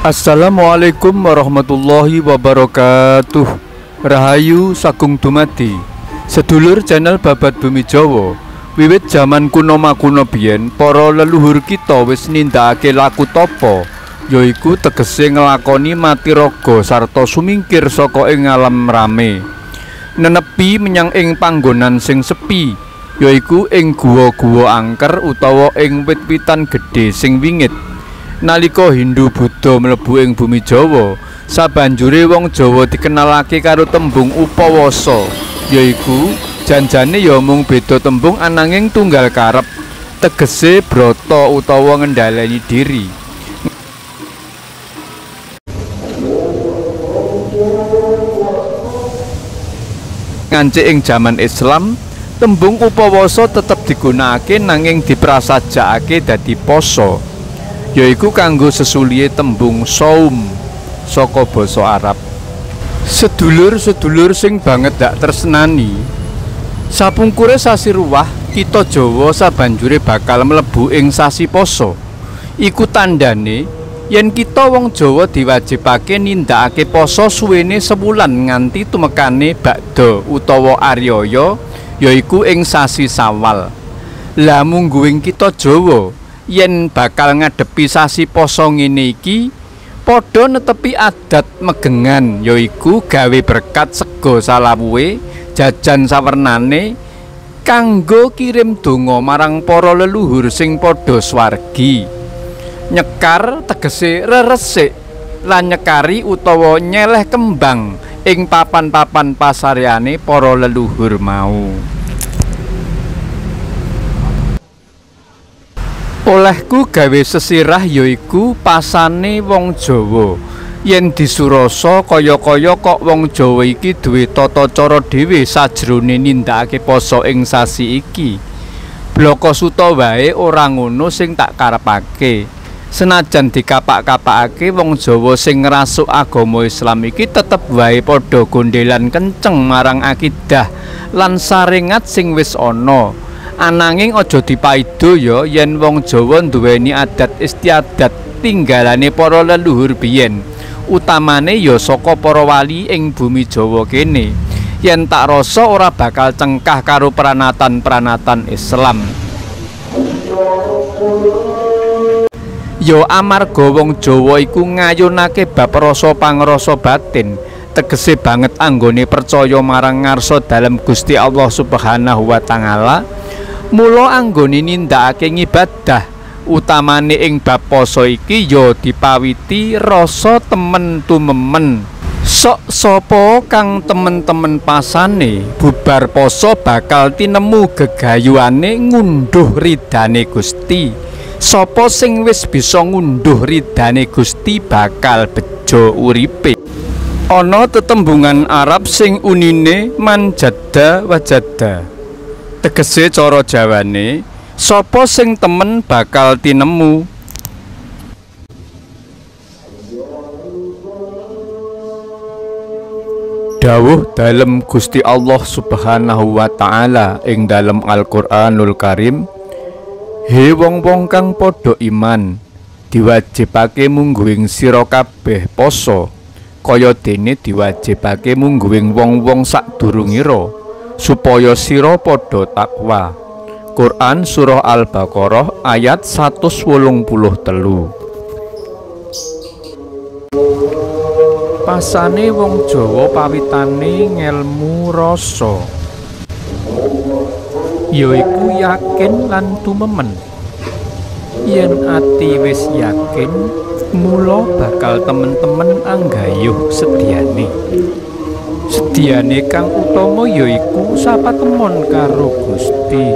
Assalamualaikum warahmatullahi wabarakatuh. Rahayu sagung dumadi sedulur channel Babat Bumi Jawa. Wiwit jaman kuno makuno biyen, para leluhur kita wis nindakake laku tapa, yaiku tegese nglakoni mati raga sarta sumingkir saka ing alam rame, nenepi menyang ing panggonan sing sepi, yaiku ing guwa-guwa angker utawa ing wit-witan gedhe sing wingit. Nalika Hindu Buddha mlebu ing bumi Jawa, sabanjure wong Jawa dikenalake karo tembung upawasa, yaiku janjane ya mung beda tembung ananging tunggal karep, tegese brata utawa ngendhaleni diri. Nganti ing jaman Islam, tembung upawasa tetep digunakake nanging diprasajakake dadi poso, yaiku kanggo sesulihe tembung saum saka basa Arab. Sedulur-sedulur sing banget dak tresnani, sapungkure sasi ruwah kita Jawa sabanjure bakal mlebu ing sasi poso. Iku tandane yen kita wong Jawa diwajibake nindakake poso suwene sewulan nganti tumekane Bakda utawa Aryaya, yaiku ing sasi Sawal. Lah mungguing kita Jawa yen bakal ngadepi sasi poso ngene iki, padha netepi adat megengan, yaiku gawe berkat sega salawuhe, jajan sawernane, kanggo kirim donga marang para leluhur sing padha swargi. Nyekar tegese reresik lan nyekari utawa nyeleh kembang ing papan-papan pasaryane para leluhur mau. Olehku gawe sesirah yaiku pasane wong Jawa. Yen disurasa kaya-kaya kok wong Jawa iki duwe tata cara dhewe sajrone nindakake poso ing sasi iki. Bloko suta wae ora ngono sing tak karepake. Senajan dikapak-kapakake, wong Jawa sing ngrasuk agama Islam iki tetep wae padha gondhelan kenceng marang akidah lan saringat sing wis ana. Ananging aja dipaido ya yen wong Jawa nduweni adat istiadat tinggalane para leluhur biyen, utamane ya saka para wali ing bumi Jawa kene. Yen tak rasa ora bakal cengkah karo pranatan-pranatan Islam. Ya amarga wong Jawa iku ngayunake bab rasa pangrasa batin, tegese banget anggone percaya marang ngarsa dalem Gusti Allah Subhanahu wa taala. Mula anggone nindakake ngibadah utamane ing bab poso iki ya dipawiti rasa temen tumemen. Sok sapa kang temen-temen pasane bubar poso bakal tinemu gegayuane ngunduh ridane Gusti. Sapa sing wis bisa ngunduh ridane Gusti bakal bejo uripe. Ana tetembungan Arab sing unine man jadda wajadda, tegese cara Jawane sapa sing temen bakal tinemu. Dawuh dalem Gusti Allah Subhanahu wa taala ing dalem Al-Qur'anul Karim, he wong-wong kang padha iman, diwajibake mungguing sira kabeh poso kaya dene diwajibake mungguing wong-wong sadurungira, supaya sira padha takwa. Quran Surah Al-Baqarah ayat 183. Pasane wong Jawa pawitane ngelmu rasa, yaiku yakin lan tumemen. Yen ati wis yakin, mula bakal temen-temen anggayuh sediane. Sediane kang utama yaiku sapatemon karo Gusti.